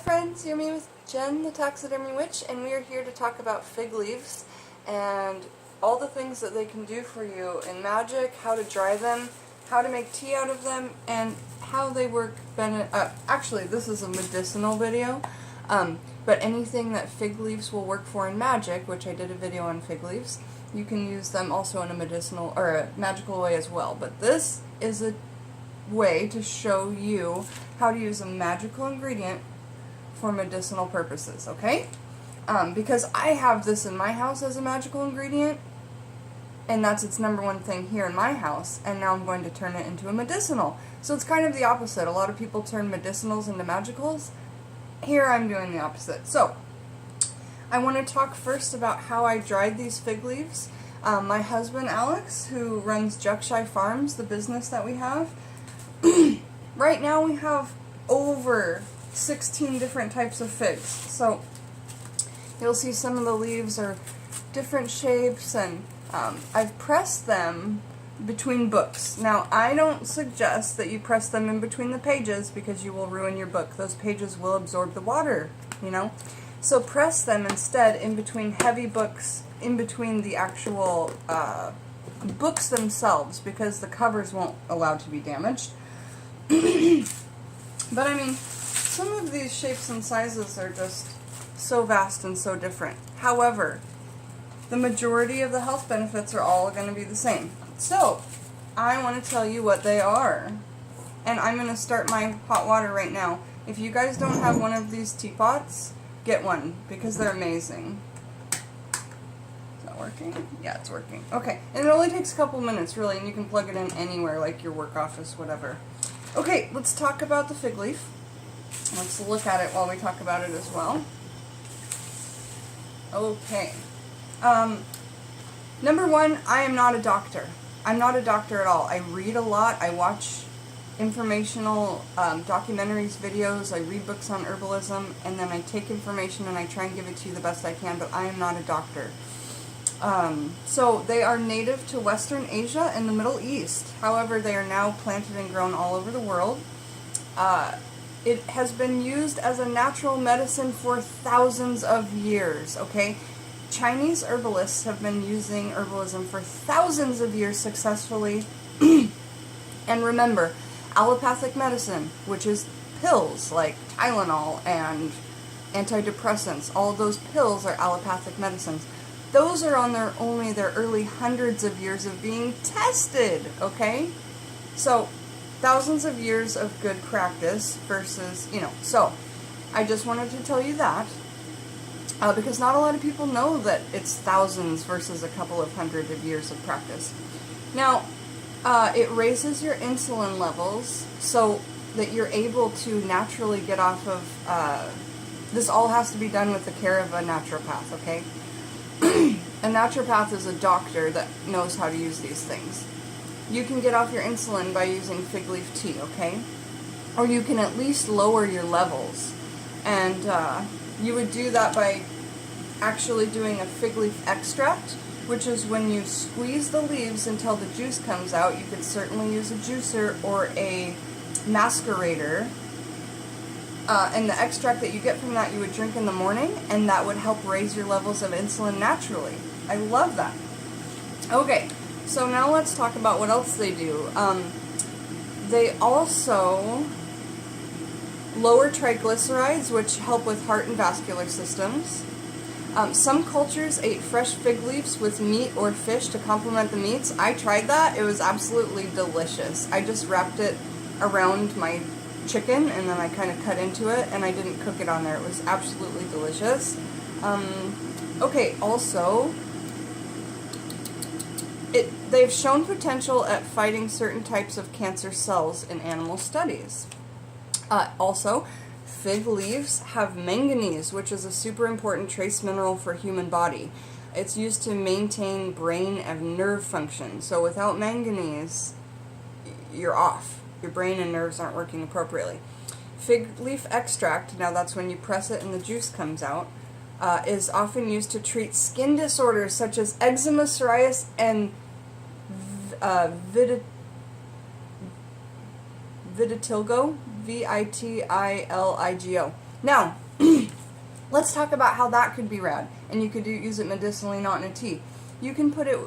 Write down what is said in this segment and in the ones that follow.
Friends, you're me with Jen, the Taxidermy Witch, and we are here to talk about fig leaves and all the things that they can do for you in magic, how to dry them, how to make tea out of them, and how they work. Actually, this is a medicinal video, but anything that fig leaves will work for in magic, which I did a video on fig leaves, you can use them also in a medicinal or a magical way as well. But this is a way to show you how to use a magical ingredient for medicinal purposes, okay? Because I have this in my house as a magical ingredient, and that's its #1 thing here in my house, and now I'm going to turn it into a medicinal. So it's kind of the opposite. A lot of people turn medicinals into magicals. Here I'm doing the opposite. So I want to talk first about how I dried these fig leaves. My husband Alex, who runs Juckshy Farms, the business that we have, right now we have over 16 different types of figs. So you'll see some of the leaves are different shapes, and I've pressed them between books. Now, I don't suggest that you press them in between the pages because you will ruin your book. Those pages will absorb the water, you know? So press them instead in between heavy books, in between the actual books themselves, because the covers won't allow to be damaged. But I mean, some of these shapes and sizes are just so vast and so different. However, the majority of the health benefits are all going to be the same. So, I want to tell you what they are. And I'm going to start my hot water right now. If you guys don't have one of these teapots, get one, because they're amazing. Is that working? Yeah, it's working. Okay, and it only takes a couple minutes, really, and you can plug it in anywhere, like your work office, whatever. Okay, let's talk about the fig leaf. Let's look at it while we talk about it as well. Okay. #1, I am not a doctor. I'm not a doctor at all. I read a lot. I watch informational documentaries, videos. I read books on herbalism, and then I take information and I try and give it to you the best I can, but I am not a doctor. So they are native to Western Asia and the Middle East. However, they are now planted and grown all over the world. It has been used as a natural medicine for thousands of years, okay? Chinese herbalists have been using herbalism for thousands of years successfully. And remember, allopathic medicine, which is pills like Tylenol and antidepressants, all of those pills are allopathic medicines. Those are on only their early hundreds of years of being tested, okay? So, thousands of years of good practice versus, so I just wanted to tell you that because not a lot of people know that it's thousands versus a couple of hundred of years of practice. Now, it raises your insulin levels so that you're able to naturally get off of, this all has to be done with the care of a naturopath, okay? A naturopath is a doctor that knows how to use these things. You can get off your insulin by using fig leaf tea, okay? Or you can at least lower your levels. And you would do that by actually doing a fig leaf extract, which is when you squeeze the leaves until the juice comes out. You could certainly use a juicer or a macerator. And the extract that you get from that you would drink in the morning, and that would help raise your levels of insulin naturally. I love that. Okay. So now let's talk about what else they do. They also lower triglycerides, which help with heart and vascular systems. Some cultures ate fresh fig leaves with meat or fish to complement the meats. I tried that. It was absolutely delicious. I just wrapped it around my chicken, and then I kind of cut into it, and I didn't cook it on there. It was absolutely delicious. Okay, also, they've shown potential at fighting certain types of cancer cells in animal studies. Also, fig leaves have manganese, which is a super important trace mineral for human body. It's used to maintain brain and nerve function. So without manganese, you're off. Your brain and nerves aren't working appropriately. Fig leaf extract, now that's when you press it and the juice comes out, is often used to treat skin disorders such as eczema, psoriasis, and vitiligo, vitiligo. Now, let's talk about how that could be rad. And you could use it medicinally, not in a tea. You can put it,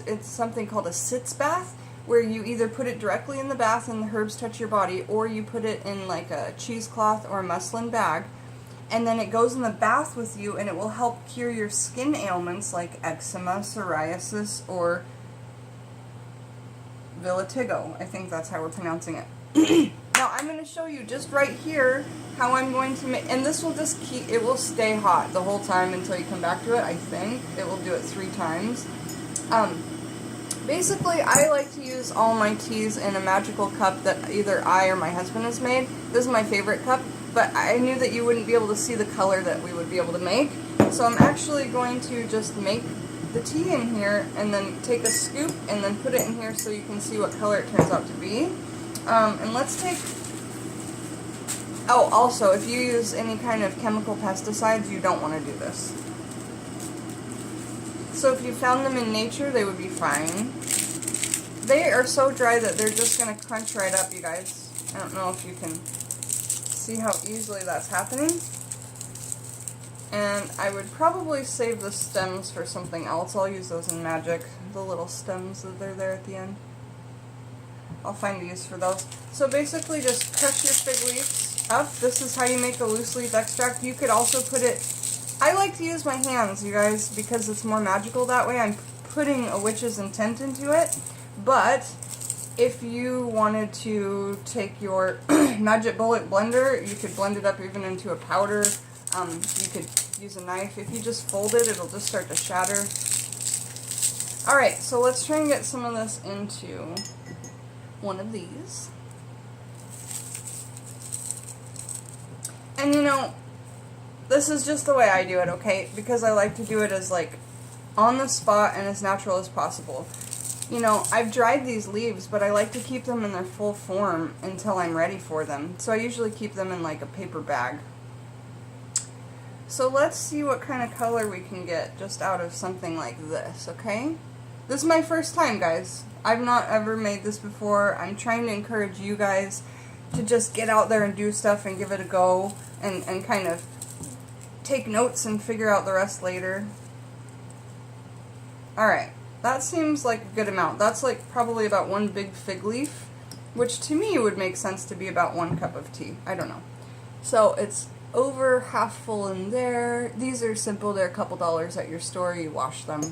it's something called a sitz bath, where you either put it directly in the bath and the herbs touch your body, or you put it in like a cheesecloth or a muslin bag, and then it goes in the bath with you, and it will help cure your skin ailments like eczema, psoriasis, or vitiligo. I think that's how we're pronouncing it. Now I'm going to show you just right here how I'm going to make, and this will just keep, it will stay hot the whole time until you come back to it, I think. It will do it 3 times. Basically, I like to use all my teas in a magical cup that either I or my husband has made. This is my favorite cup, but I knew that you wouldn't be able to see the color that we would be able to make. So I'm actually going to just make the tea in here and then take a scoop and then put it in here so you can see what color it turns out to be. And let's take, oh, also, if you use any kind of chemical pesticides, you don't want to do this. So if you found them in nature, they would be fine. They are so dry that they're just going to crunch right up, you guys. I don't know if you can see how easily that's happening. And I would probably save the stems for something else. I'll use those in magic, the little stems that are there at the end. I'll find a use for those. So basically just crush your fig leaves up. This is how you make a loose leaf extract. You could also put it, I like to use my hands, you guys, because it's more magical that way. I'm putting a witch's intent into it. But if you wanted to take your magic bullet blender, you could blend it up even into a powder. You could use a knife. If you just fold it, it'll just start to shatter. Alright, so let's try and get some of this into one of these. And you know, this is just the way I do it, okay? Because I like to do it as like on the spot and as natural as possible. You know, I've dried these leaves, but I like to keep them in their full form until I'm ready for them. So I usually keep them in like a paper bag. So let's see what kind of color we can get just out of something like this, okay? This is my first time, guys. I've not ever made this before. I'm trying to encourage you guys to just get out there and do stuff and give it a go and kind of take notes and figure out the rest later. Alright, that seems like a good amount. That's like probably about 1 big fig leaf, which to me would make sense to be about 1 cup of tea. I don't know. So it's over half full in there. These are simple. They're a couple dollars at your store. You wash them.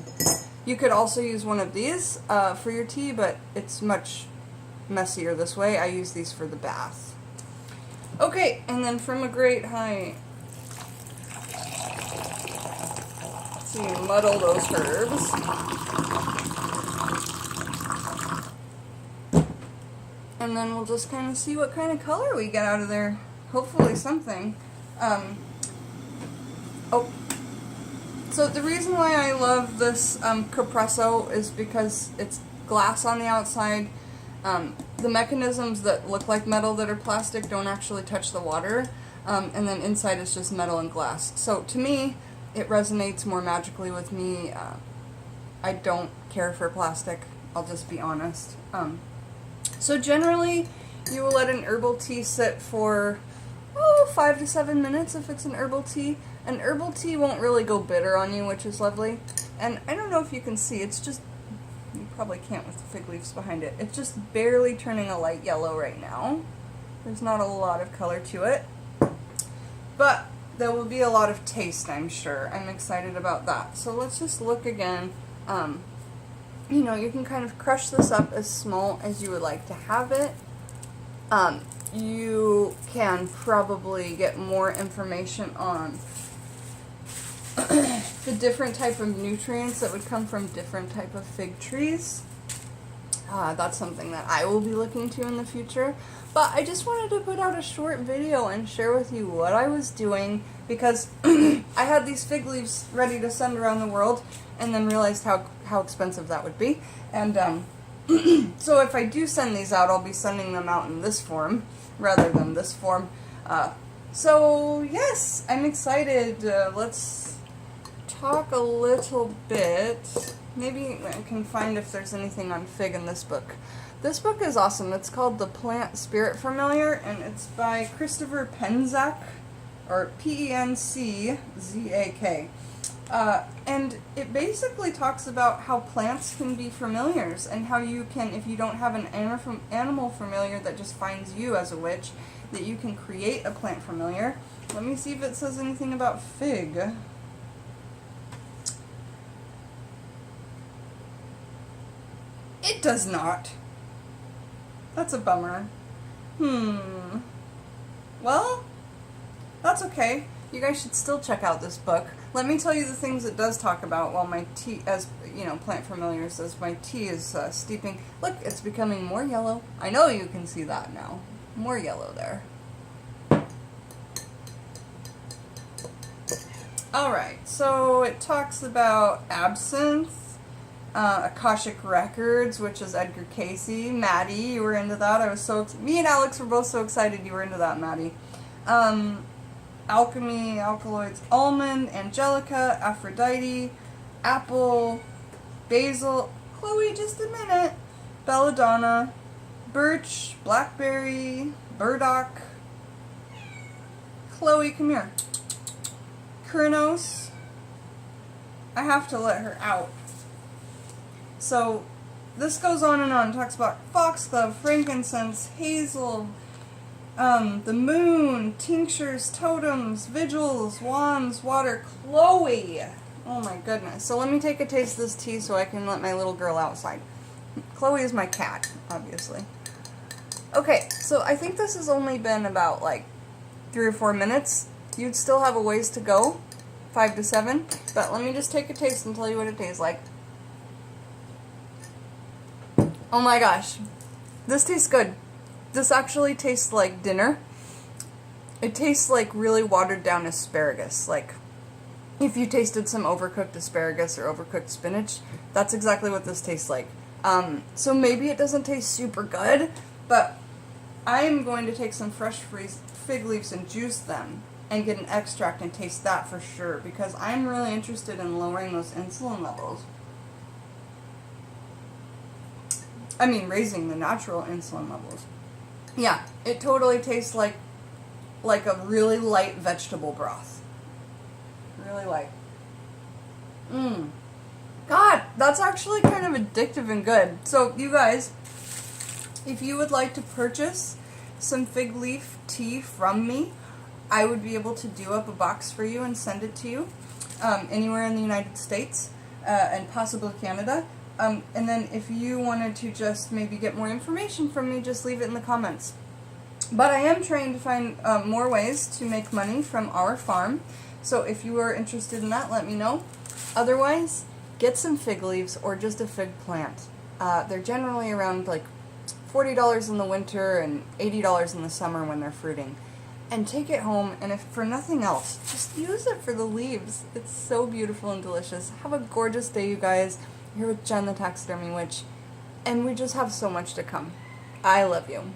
You could also use one of these for your tea, but it's much messier this way. I use these for the bath. Okay, and then from a great height, so you muddle those herbs. And then we'll just kind of see what kind of color we get out of there. Hopefully something. So the reason why I love this Capresso is because it's glass on the outside. The mechanisms that look like metal that are plastic don't actually touch the water, and then inside is just metal and glass. So to me, it resonates more magically with me. I don't care for plastic, I'll just be honest. So generally, you will let an herbal tea sit for 5 to 7 minutes if it's an herbal tea. An herbal tea won't really go bitter on you, which is lovely. And I don't know if you can see, it's just, you probably can't with the fig leaves behind it. It's just barely turning a light yellow right now. There's not a lot of color to it. But there will be a lot of taste, I'm sure. I'm excited about that. So let's just look again. You know, you can kind of crush this up as small as you would like to have it. You can probably get more information on the different type of nutrients that would come from different type of fig trees. That's something that I will be looking to in the future. But I just wanted to put out a short video and share with you what I was doing, because I had these fig leaves ready to send around the world and then realized how expensive that would be. And so if I do send these out, I'll be sending them out in this form rather than this form. So yes, I'm excited. Let's talk a little bit. Maybe I can find if there's anything on fig in this book. This book is awesome. It's called The Plant Spirit Familiar, and it's by Christopher Penczak. or Penczak. And it basically talks about how plants can be familiars and how you can, if you don't have an animal familiar that just finds you as a witch, that you can create a plant familiar. Let me see if it says anything about fig. It does not. That's a bummer. Well, that's okay. You guys should still check out this book. Let me tell you the things it does talk about while my tea, as you know, plant familiars, as my tea is steeping. Look, it's becoming more yellow. I know you can see that now. More yellow there. Alright, so it talks about absinthe, Akashic Records, which is Edgar Casey. Maddie, you were into that. I was so me and Alex were both so excited you were into that, Maddie. Alchemy, alkaloids, almond, angelica, Aphrodite, apple, basil, Chloe, just a minute, belladonna, birch, blackberry, burdock, Chloe, come here, Krynos. I have to let her out. So this goes on and on. It talks about foxglove, frankincense, hazel, the moon, tinctures, totems, vigils, wands, water, Chloe. Oh my goodness. So let me take a taste of this tea so I can let my little girl outside. Chloe is my cat, obviously. Okay, so I think this has only been about like 3 or 4 minutes. You'd still have a ways to go, 5 to 7, but let me just take a taste and tell you what it tastes like. Oh my gosh, this tastes good. This actually tastes like dinner. It tastes like really watered down asparagus. Like if you tasted some overcooked asparagus or overcooked spinach, that's exactly what this tastes like. So maybe it doesn't taste super good, but I'm going to take some fresh fig leaves and juice them and get an extract and taste that for sure, because I'm really interested in lowering those insulin levels. I mean, raising the natural insulin levels. Yeah, it totally tastes like a really light vegetable broth. Really light. God, that's actually kind of addictive and good. So, you guys, if you would like to purchase some fig leaf tea from me, I would be able to do up a box for you and send it to you anywhere in the United States and possibly Canada. And then if you wanted to just maybe get more information from me, just leave it in the comments. But I am trying to find more ways to make money from our farm. So if you are interested in that, let me know. Otherwise, get some fig leaves or just a fig plant. They're generally around like $40 in the winter and $80 in the summer when they're fruiting. And take it home, and if for nothing else, just use it for the leaves. It's so beautiful and delicious. Have a gorgeous day, you guys. Here with Jen, the Taxidermy Witch, and we just have so much to come. I love you.